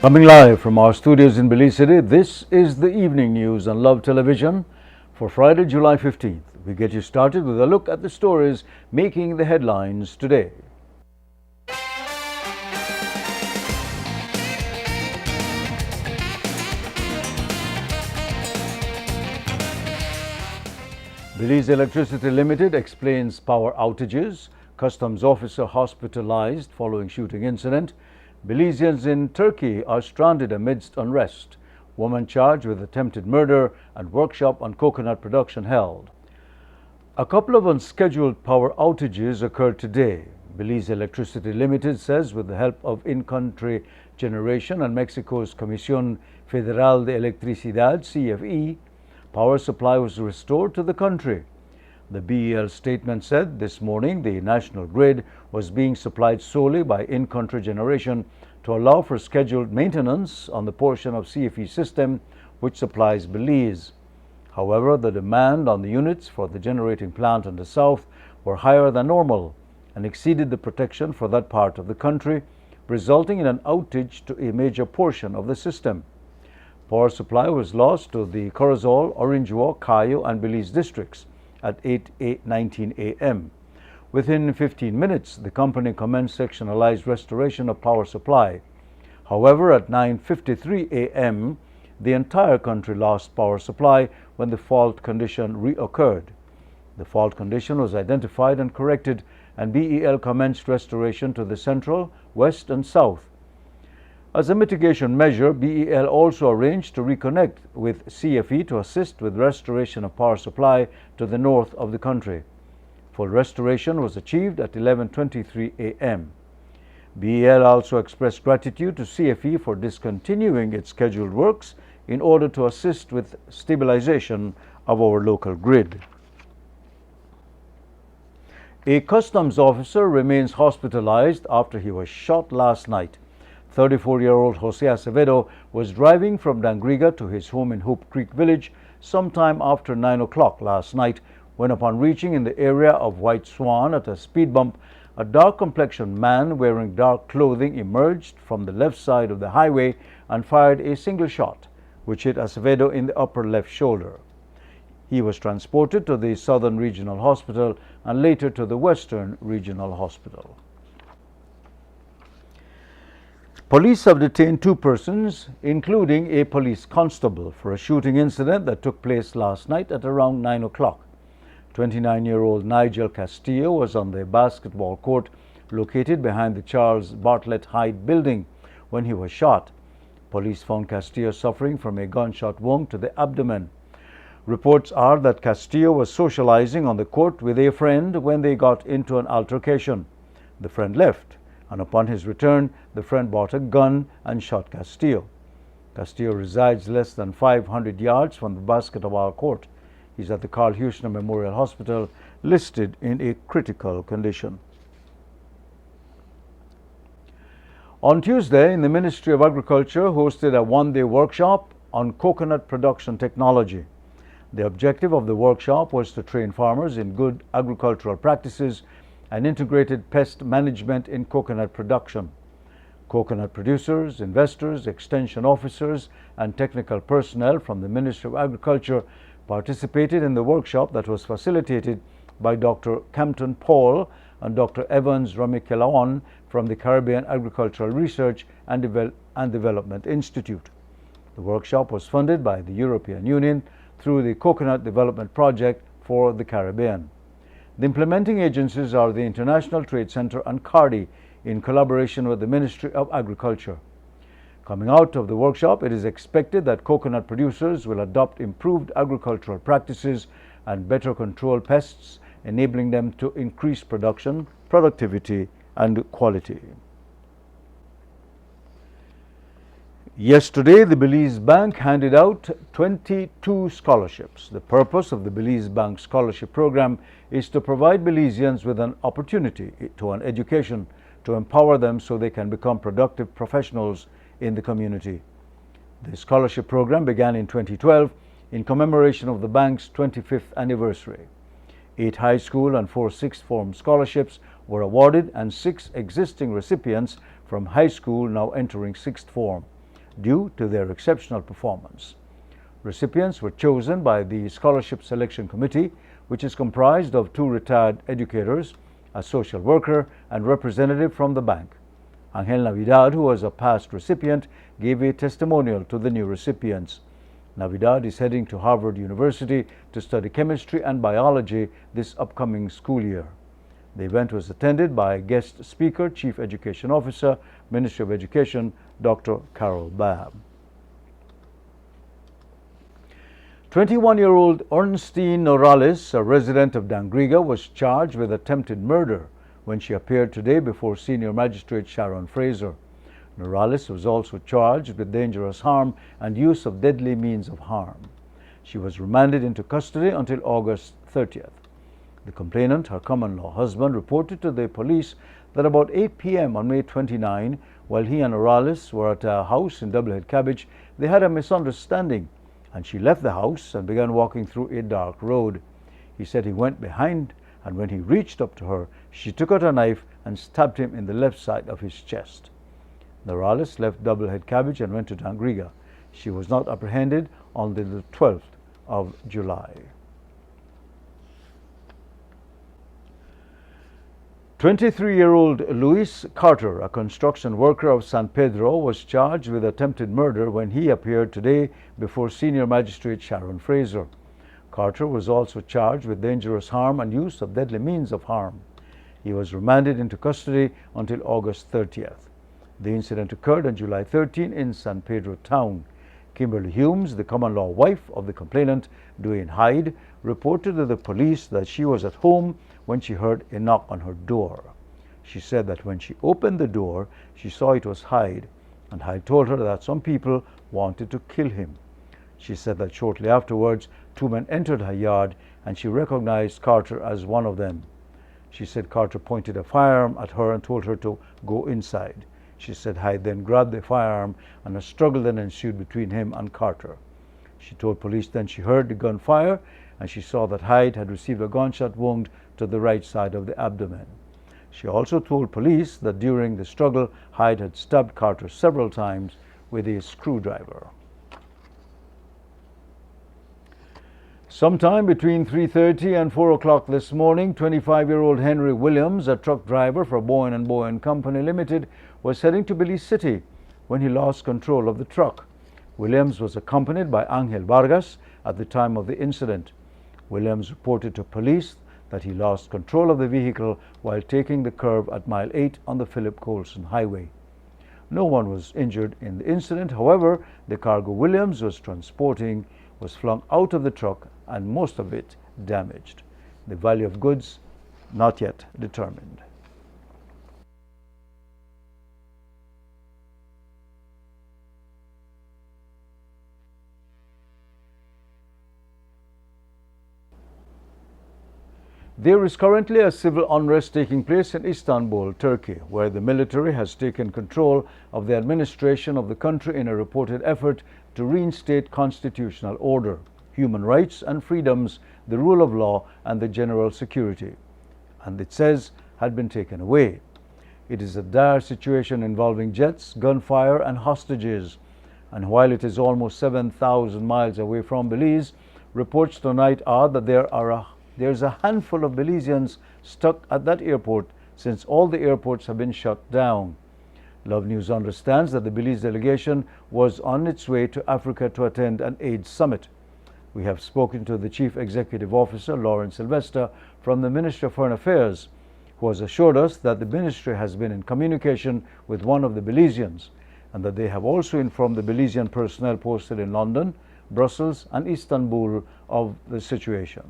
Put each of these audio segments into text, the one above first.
Coming live from our studios in Belize City, this is the evening news on Love Television for Friday, July 15th. We get you started with a look at the stories making the headlines today. Belize Electricity Limited explains power outages. Customs officer hospitalized following shooting incident. Belizeans in Turkey are stranded amidst unrest. Woman charged with attempted murder and workshop on coconut production held. A couple of unscheduled power outages occurred today. Belize Electricity Limited says with the help of in-country generation and Mexico's Comisión Federal de Electricidad, CFE, power supply was restored to the country. The BEL statement said this morning the national grid was being supplied solely by in-country generation to allow for scheduled maintenance on the portion of CFE system which supplies Belize. However, the demand on the units for the generating plant in the south were higher than normal and exceeded the protection for that part of the country, resulting in an outage to a major portion of the system. Power supply was lost to the Corozal, Orinjuo, Cayo and Belize districts at 8:19 a.m. Within 15 minutes, the company commenced sectionalized restoration of power supply. However, at 9:53 a.m., the entire country lost power supply when the fault condition reoccurred. The fault condition was identified and corrected, and BEL commenced restoration to the central, west and south. As a mitigation measure, BEL also arranged to reconnect with CFE to assist with restoration of power supply to the north of the country. Full restoration was achieved at 11:23 a.m. BEL also expressed gratitude to CFE for discontinuing its scheduled works in order to assist with stabilization of our local grid. A customs officer remains hospitalized after he was shot last night. 34-year-old Jose Acevedo was driving from Dangriga to his home in Hope Creek Village sometime after 9 o'clock last night when, upon reaching in the area of White Swan at a speed bump, a dark-complexioned man wearing dark clothing emerged from the left side of the highway and fired a single shot, which hit Acevedo in the upper left shoulder. He was transported to the Southern Regional Hospital and later to the Western Regional Hospital. Police have detained two persons, including a police constable, for a shooting incident that took place last night at around 9 o'clock. 29-year-old Nigel Castillo was on the basketball court located behind the Charles Bartlett Hyde building when he was shot. Police found Castillo suffering from a gunshot wound to the abdomen. Reports are that Castillo was socializing on the court with a friend when they got into an altercation. The friend left, and upon his return, the friend bought a gun and shot Castillo. Castillo resides less than 500 yards from the basketball court. He's at the Carl Huchner Memorial Hospital, listed in a critical condition. On Tuesday, the Ministry of Agriculture hosted a one-day workshop on coconut production technology. The objective of the workshop was to train farmers in good agricultural practices and integrated pest management in coconut production. Coconut producers, investors, extension officers, and technical personnel from the Ministry of Agriculture participated in the workshop that was facilitated by Dr. Campton Paul and Dr. Evans Ramikelawan from the Caribbean Agricultural Research and Development Institute. The workshop was funded by the European Union through the Coconut Development Project for the Caribbean. The implementing agencies are the International Trade Center and CARDI in collaboration with the Ministry of Agriculture. Coming out of the workshop, it is expected that coconut producers will adopt improved agricultural practices and better control pests, enabling them to increase production, productivity, and quality. Yesterday, the Belize Bank handed out 22 scholarships. The purpose of the Belize Bank Scholarship Program is to provide Belizeans with an opportunity to an education to empower them so they can become productive professionals in the community. The scholarship program began in 2012 in commemoration of the bank's 25th anniversary. 8 high school and 4 sixth form scholarships were awarded, and 6 existing recipients from high school now entering sixth form. due to their exceptional performance. Recipients were chosen by the Scholarship Selection Committee, which is comprised of 2 retired educators, a social worker, and representative from the bank. Angel Navidad, who was a past recipient, gave a testimonial to the new recipients. Navidad is heading to Harvard University to study chemistry and biology this upcoming school year. The event was attended by guest speaker, Chief Education Officer, Ministry of Education, Dr. Carol Babb. 21-year-old Ernestine Norales, a resident of Dangriga, was charged with attempted murder when she appeared today before Senior Magistrate Sharon Fraser. Norales was also charged with dangerous harm and use of deadly means of harm. She was remanded into custody until August 30th. The complainant, her common-law husband, reported to the police that about 8 p.m. on May 29, while he and Norales were at a house in Doublehead Cabbage, they had a misunderstanding, and she left the house and began walking through a dark road. He said he went behind, and when he reached up to her, she took out a knife and stabbed him in the left side of his chest. Norales left Doublehead Cabbage and went to Dangriga. She was not apprehended until the 12th of July. 23-year-old Luis Carter, a construction worker of San Pedro, was charged with attempted murder when he appeared today before Senior Magistrate Sharon Fraser. Carter was also charged with dangerous harm and use of deadly means of harm. He was remanded into custody until August 30th. The incident occurred on July 13 in San Pedro town. Kimberly Humes, the common-law wife of the complainant, Dwayne Hyde, reported to the police that she was at home when she heard a knock on her door. She said that when she opened the door, she saw it was Hyde, and Hyde told her that some people wanted to kill him. She said that shortly afterwards, 2 men entered her yard, and she recognized Carter as one of them. She said Carter pointed a firearm at her and told her to go inside. She said Hyde then grabbed the firearm, and a struggle then ensued between him and Carter. She told police then she heard the gunfire, and she saw that Hyde had received a gunshot wound to the right side of the abdomen. She also told police that during the struggle, Hyde had stabbed Carter several times with a screwdriver. Sometime between 3:30 and 4 o'clock this morning, 25-year-old Henry Williams, a truck driver for Bowen & Bowen Company Limited, was heading to Belize City when he lost control of the truck. Williams was accompanied by Angel Vargas at the time of the incident. Williams reported to police that he lost control of the vehicle while taking the curve at mile 8 on the Philip Colson Highway. No one was injured in the incident. However, the cargo Williams was transporting was flung out of the truck and most of it damaged. The value of goods not yet determined. There is currently a civil unrest taking place in Istanbul, Turkey, where the military has taken control of the administration of the country in a reported effort to reinstate constitutional order, human rights and freedoms, the rule of law, and the general security, and it says had been taken away. It is a dire situation involving jets, gunfire, and hostages. And while it is almost 7,000 miles away from Belize, reports tonight are that there's a handful of Belizeans stuck at that airport since all the airports have been shut down. Love News understands that the Belize delegation was on its way to Africa to attend an AIDS summit. We have spoken to the Chief Executive Officer, Lauren Sylvester, from the Ministry of Foreign Affairs, who has assured us that the ministry has been in communication with one of the Belizeans and that they have also informed the Belizean personnel posted in London, Brussels, and Istanbul of the situation.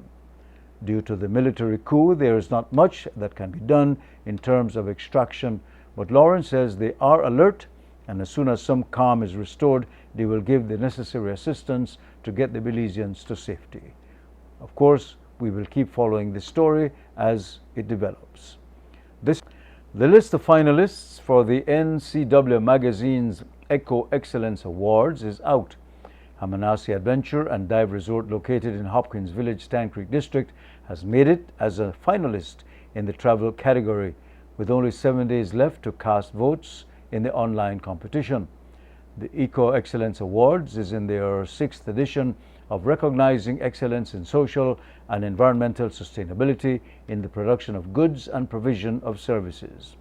Due to the military coup, there is not much that can be done in terms of extraction, but Lauren says they are alert, and as soon as some calm is restored, they will give the necessary assistance to get the Belizeans to safety. Of course, we will keep following this story as it develops. The list of finalists for the NCW Magazine's Eco Excellence Awards is out. Hamanasi Adventure and Dive Resort, located in Hopkins Village, Stan Creek District, has made it as a finalist in the travel category, with only 7 days left to cast votes in the online competition. The Eco Excellence Awards is in their 6th edition of recognizing excellence in social and environmental sustainability in the production of goods and provision of services.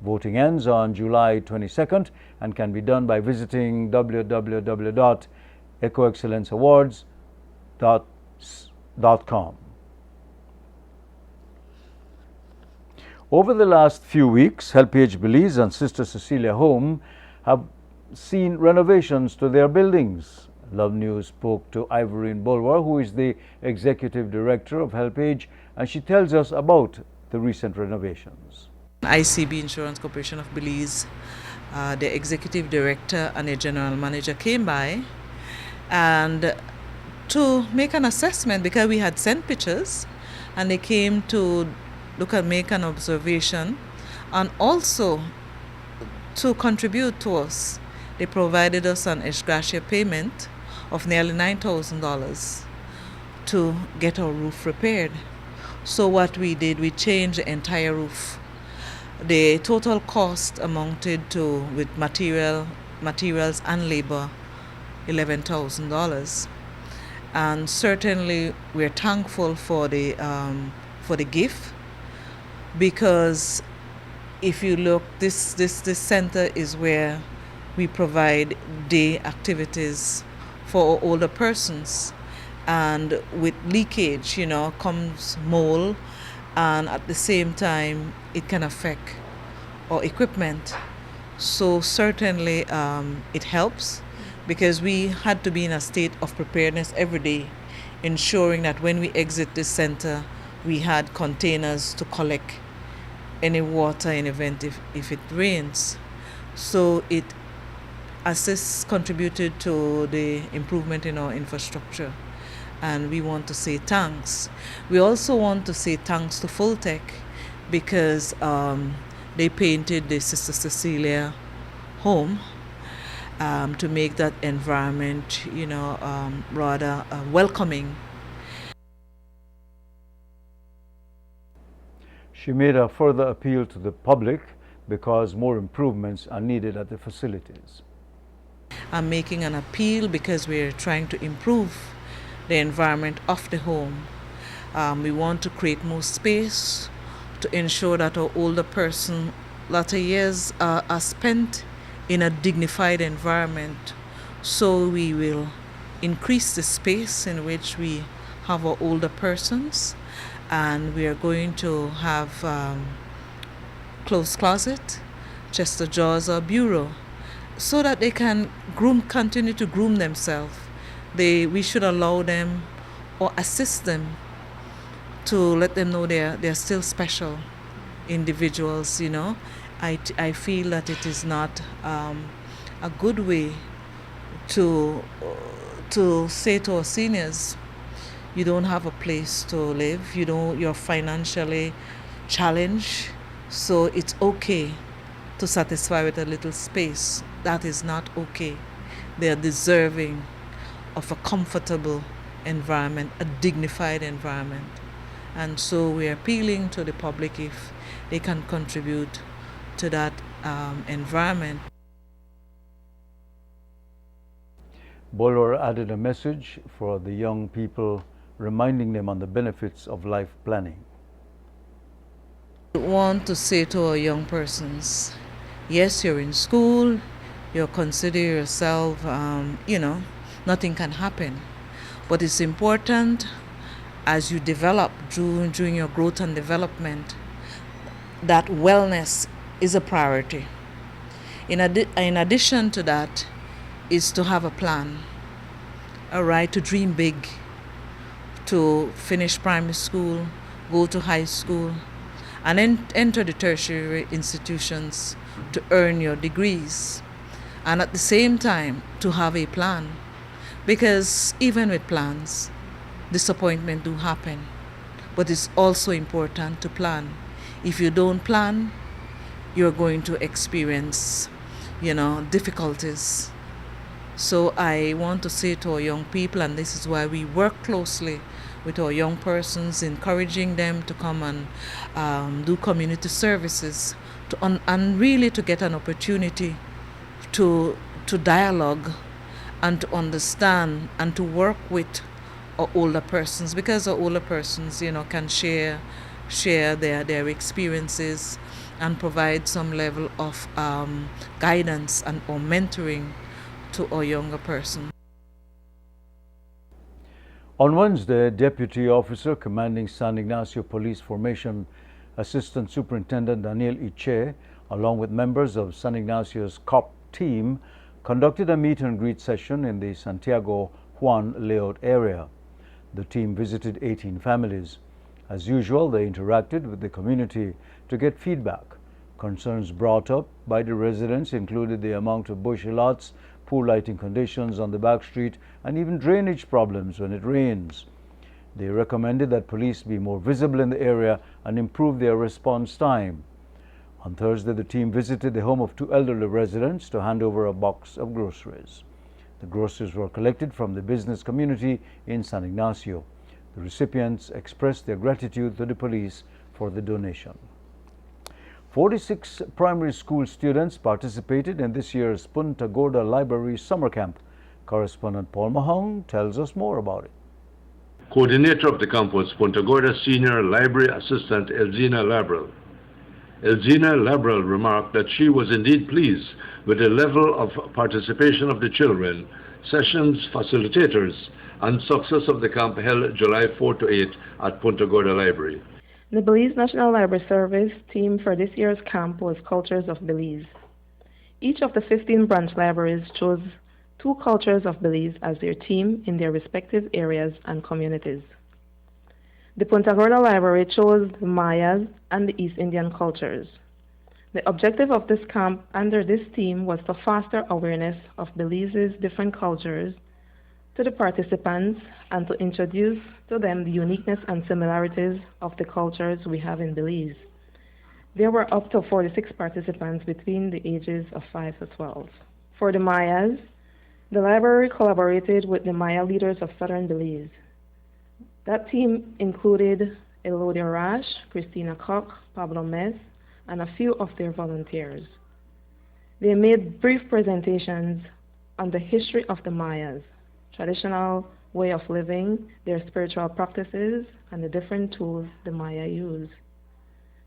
Voting ends on July 22nd and can be done by visiting www.ecoexcellenceawards.com. Over the last few weeks, HelpAge Belize and Sister Cecilia Home have seen renovations to their buildings. Love News spoke to Ivorine Bulwer, who is the Executive Director of HelpAge, and she tells us about the recent renovations. ICB Insurance Corporation of Belize, the Executive Director and the General Manager came by and to make an assessment, because we had sent pictures and they came to make an observation and also to contribute to us. They provided us an ex gratia payment of nearly $9,000 to get our roof repaired. So what we did, we changed the entire roof. The total cost amounted to, with materials and labor, $11,000. And certainly we're thankful for the gift, because if you look, this center is where we provide day activities for older persons, and with leakage, comes mold, and at the same time it can affect our equipment. So certainly it helps, because we had to be in a state of preparedness every day, ensuring that when we exit this center we had containers to collect any water in event if it rains. So it contributed to the improvement in our infrastructure, and we want to say thanks. We also want to say thanks to Fulltech, because they painted the Sister Cecilia home to make that environment, rather welcoming. She made a further appeal to the public because more improvements are needed at the facilities. I'm making an appeal because we're trying to improve the environment of the home. We want to create more space to ensure that our older person latter years are spent in a dignified environment. So we will increase the space in which we have our older persons, and we are going to have closed closet, chest of drawers, or bureau, so that they can continue to groom themselves. We should allow them or assist them to let them know they're still special individuals. I feel that it is not a good way to say to our seniors, you don't have a place to live, you're financially challenged, so it's okay to satisfy with a little space. That is not okay. They are deserving of a comfortable environment, a dignified environment. And so we're appealing to the public if they can contribute to that environment. Bulwer added a message for the young people, reminding them on the benefits of life planning. I want to say to our young persons, yes, you're in school, you consider yourself, nothing can happen. But it's important as you develop during your growth and development, that wellness is a priority. In addition to that, is to have a plan, to dream big, to finish primary school, go to high school, and then enter the tertiary institutions to earn your degrees. And at the same time, to have a plan. Because even with plans, disappointment do happen. But it's also important to plan. If you don't plan, you're going to experience, difficulties. So I want to say to our young people, and this is why we work closely with our young persons, encouraging them to come and do community services, and really to get an opportunity to to dialogue and to understand and to work with our older persons, because our older persons, can share their experiences and provide some level of guidance and or mentoring to our younger person. On Wednesday, Deputy Officer Commanding San Ignacio Police Formation Assistant Superintendent Daniel Iche, along with members of San Ignacio's COP team, conducted a meet and greet session in the Santiago Juan layout area. The team visited 18 families. As usual, they interacted with the community to get feedback. Concerns brought up by the residents included the amount of bushy lots, poor lighting conditions on the back street, and even drainage problems when it rains. They recommended that police be more visible in the area and improve their response time. On Thursday, the team visited the home of 2 elderly residents to hand over a box of groceries. The groceries were collected from the business community in San Ignacio. The recipients expressed their gratitude to the police for the donation. 46 primary school students participated in this year's Punta Gorda Library Summer Camp. Correspondent Paul Mahong tells us more about it. Coordinator of the camp was Punta Gorda Senior Library Assistant Elzina Labral. Elzina Labral remarked that she was indeed pleased with the level of participation of the children, sessions facilitators, and success of the camp held July 4 to 8 at Punta Gorda Library. The Belize National Library Service theme for this year's camp was Cultures of Belize. Each of the 15 branch libraries chose 2 cultures of Belize as their theme in their respective areas and communities. The Punta Gorda Library chose the Mayas and the East Indian cultures. The objective of this camp under this theme was to foster awareness of Belize's different cultures to the participants and to introduce to them the uniqueness and similarities of the cultures we have in Belize. There were up to 46 participants between the ages of 5 to 12. For the Mayas, the library collaborated with the Maya leaders of southern Belize. That team included Elodia Rash, Christina Koch, Pablo Mes, and a few of their volunteers. They made brief presentations on the history of the Mayas, traditional way of living, their spiritual practices, and the different tools the Maya use.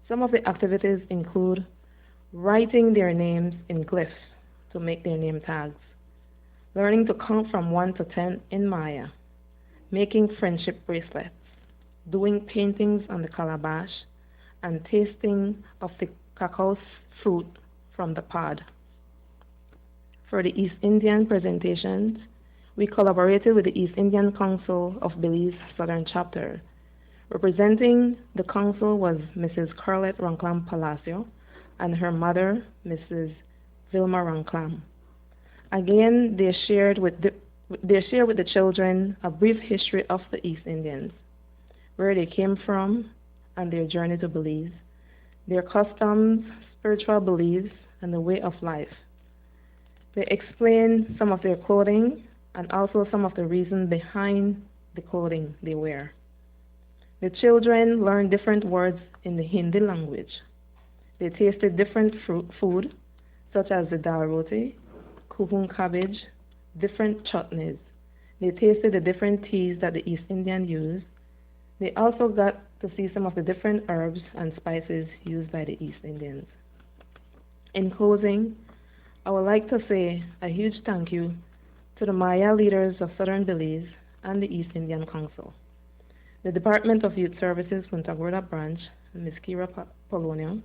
Some of the activities include writing their names in glyphs to make their name tags, learning to count from 1 to 10 in Maya, making friendship bracelets, doing paintings on the calabash, and tasting of the cacao fruit from the pod. For the East Indian presentations, we collaborated with the East Indian Council of Belize Southern Chapter. Representing the council was Mrs. Carlette Ranclam Palacio and her mother, Mrs. Vilma Ranclam. Again, they shared with the children a brief history of the East Indians, where they came from and their journey to Belize, their customs, spiritual beliefs, and the way of life. They explained some of their clothing and also some of the reasons behind the clothing they wear. The children learned different words in the Hindi language. They tasted different food, such as the dal roti, kuhun cabbage, different chutneys. They tasted the different teas that the East Indian use. They also got to see some of the different herbs and spices used by the East Indians. In closing, I would like to say a huge thank you to the Maya leaders of Southern Belize and the East Indian Council, the Department of Youth Services Punta Gorda Branch, Ms. Kira Polonio,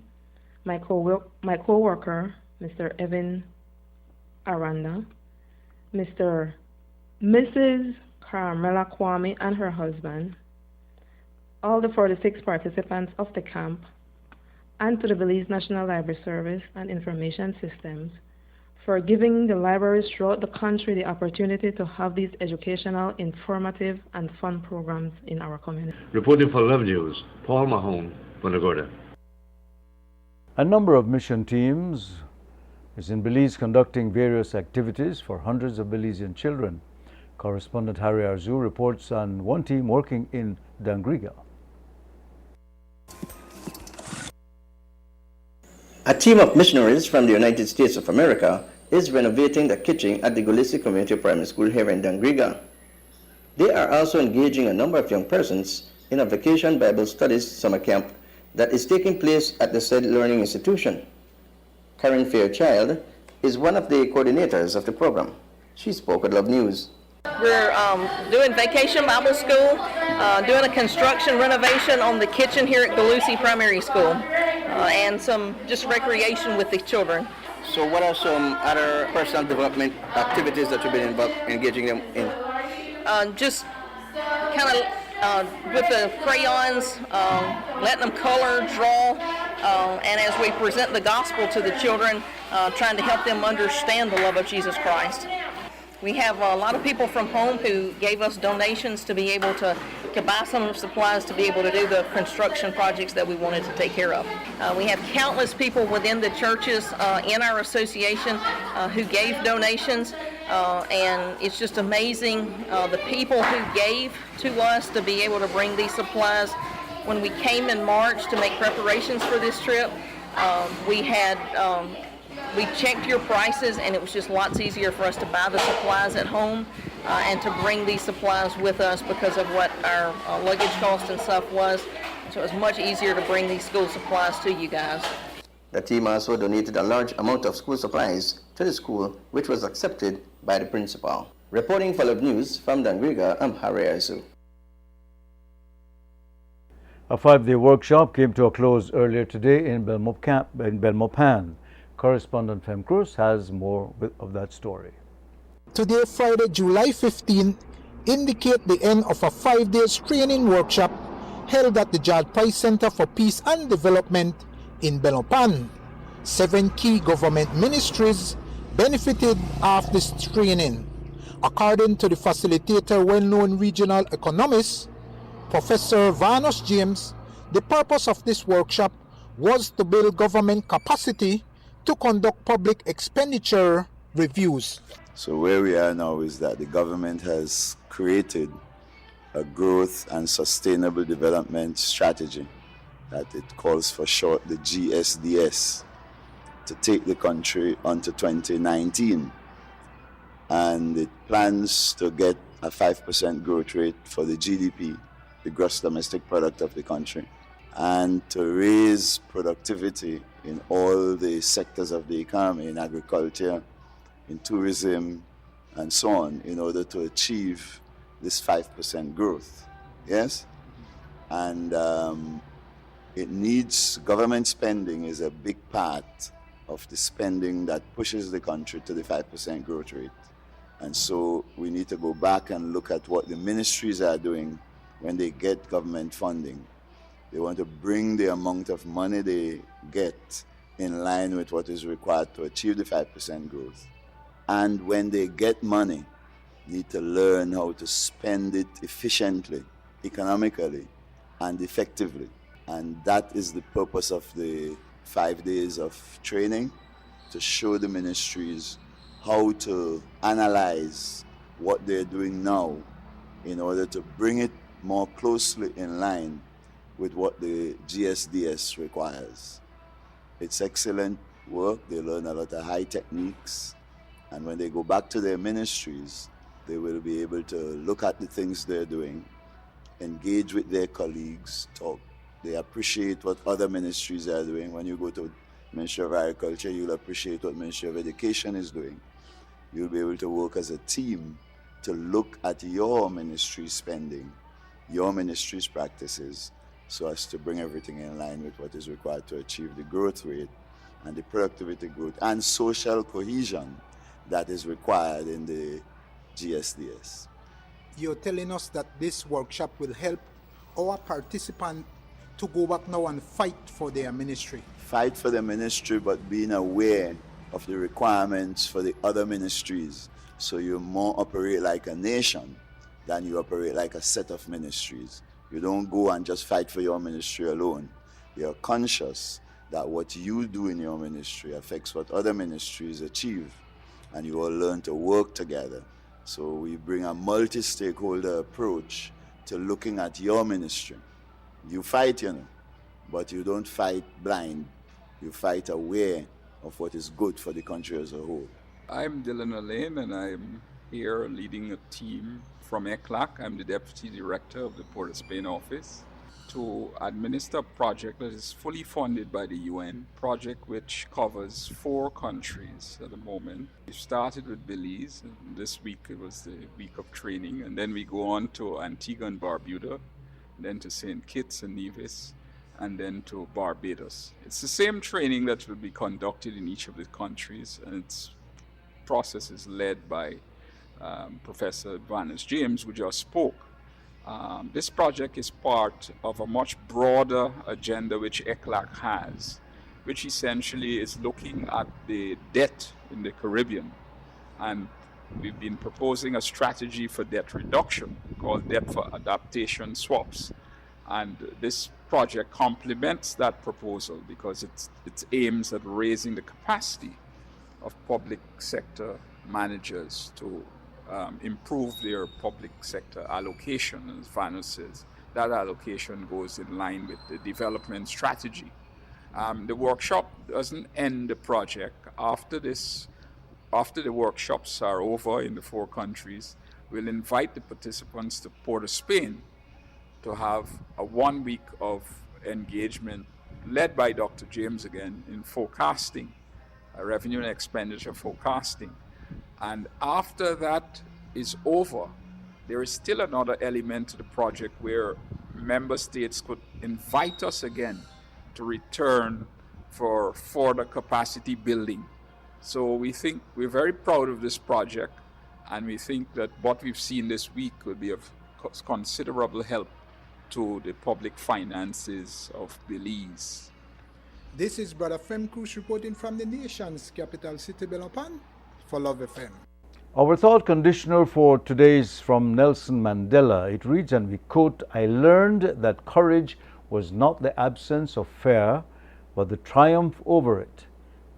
my co-worker, Mr. Evan Aranda, Mrs. Carmela Kwame and her husband, all the 46 participants of the camp, and to the Belize National Library Service and Information Systems for giving the libraries throughout the country the opportunity to have these educational, informative, and fun programs in our community. Reporting for Love News, Paul Mahone, Punta Gorda. A number of mission teams is in Belize conducting various activities for hundreds of Belizean children. Correspondent Harry Arzu reports on one team working in Dangriga. A team of missionaries from the United States of America is renovating the kitchen at the Gulisi Community Primary School here in Dangriga. They are also engaging a number of young persons in a vacation Bible studies summer camp that is taking place at the said learning institution. Karen Fairchild is one of the coordinators of the program. She spoke at Love News. We're doing Vacation Bible School, doing a construction renovation on the kitchen here at Gulisi Primary School, and some just recreation with the children. So what are some other personal development activities that you've been engaging them in? Just kind of with the crayons, letting them color, draw, and as we present the gospel to the children, trying to help them understand the love of Jesus Christ. We have a lot of people from home who gave us donations to be able to buy some of the supplies to be able to do the construction projects that we wanted to take care of. We have countless people within the churches in our association who gave donations, and it's just amazing the people who gave to us to be able to bring these supplies. When we came in March to make preparations for this trip, we checked your prices, and it was just lots easier for us to buy the supplies at home and to bring these supplies with us because of what our luggage cost and stuff was. So it was much easier to bring these school supplies to you guys. The team also donated a large amount of school supplies to the school, which was accepted by the principal. Reporting for Love News from Dangriga, I'm Harry Aisu. A 5-day workshop came to a close earlier today in Belmopan. Correspondent Fem Cruz has more of that story. Today, Friday, July 15, indicate the end of a 5-day training workshop held at the George Price Center for Peace and Development in Belmopan. 7 key government ministries benefited of this training. According to the facilitator, well-known regional economist, Professor Vanus James, the purpose of this workshop was to build government capacity to conduct public expenditure reviews. So where we are now is that the government has created a growth and sustainable development strategy that it calls for short the GSDS to take the country onto 2019. And it plans to get a 5% growth rate for the GDP, the gross domestic product of the country, and to raise productivity in all the sectors of the economy, in agriculture, in tourism, and so on, in order to achieve this 5% growth. Yes? And it needs, government spending is a big part of the spending that pushes the country to the 5% growth rate. And so we need to go back and look at what the ministries are doing when they get government funding. They want to bring the amount of money they get in line with what is required to achieve the 5% growth. And when they get money, need to learn how to spend it efficiently, economically, and effectively. And that is the purpose of the 5 days of training, to show the ministries how to analyze what they're doing now in order to bring it more closely in line with what the GSDS requires. It's excellent work. They learn a lot of high techniques. And when they go back to their ministries, they will be able to look at the things they're doing, engage with their colleagues, talk. They appreciate what other ministries are doing. When you go to Ministry of Agriculture, you'll appreciate what Ministry of Education is doing. You'll be able to work as a team to look at your ministry's spending, your ministry's practices, so as to bring everything in line with what is required to achieve the growth rate and the productivity growth and social cohesion that is required in the GSDS. You're telling us that this workshop will help our participants to go back now and fight for their ministry. Fight for the ministry, but being aware of the requirements for the other ministries, so you more operate like a nation than you operate like a set of ministries. You don't go and just fight for your ministry alone. You're conscious that what you do in your ministry affects what other ministries achieve, and you all learn to work together. So we bring a multi-stakeholder approach to looking at your ministry. You fight, but you don't fight blind. You fight aware of what is good for the country as a whole. I'm Dylan Alain, and I'm here leading a team from ECLAC. I'm the Deputy Director of the Port of Spain office to administer a project that is fully funded by the UN, project which covers 4 countries at the moment. We started with Belize, and this week it was the week of training, and then we go on to Antigua and Barbuda, then to St. Kitts and Nevis, and then to Barbados. It's the same training that will be conducted in each of the countries, and its process is led by Professor Vannes James, who just spoke. This project is part of a much broader agenda which ECLAC has, which essentially is looking at the debt in the Caribbean. And we've been proposing a strategy for debt reduction called Debt for Adaptation Swaps. And this project complements that proposal because it aims at raising the capacity of public sector managers to improve their public sector allocation. As Vannes says, that allocation goes in line with the development strategy. The workshop doesn't end the project. After the workshops are over in the 4 countries, we'll invite the participants to Port of Spain to have a 1 week of engagement led by Dr. James again in forecasting, revenue and expenditure forecasting. And after that is over, there is still another element to the project where member states could invite us again to return for further capacity building. So we think we're very proud of this project, and we think that what we've seen this week will be of considerable help to the public finances of Belize. This is Brother Femkus reporting from the nation's capital city, Belmopan, for Love FM. Our thought conditional for today's from Nelson Mandela. It reads, and we quote, "I learned that courage was not the absence of fear, but the triumph over it.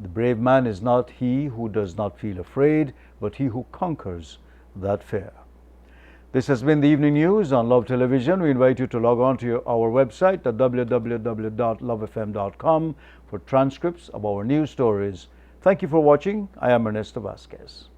The brave man is not he who does not feel afraid, but he who conquers that fear." This has been the Evening News on Love Television. We invite you to log on to our website at www.lovefm.com for transcripts of our news stories. Thank you for watching. I am Ernesto Vasquez.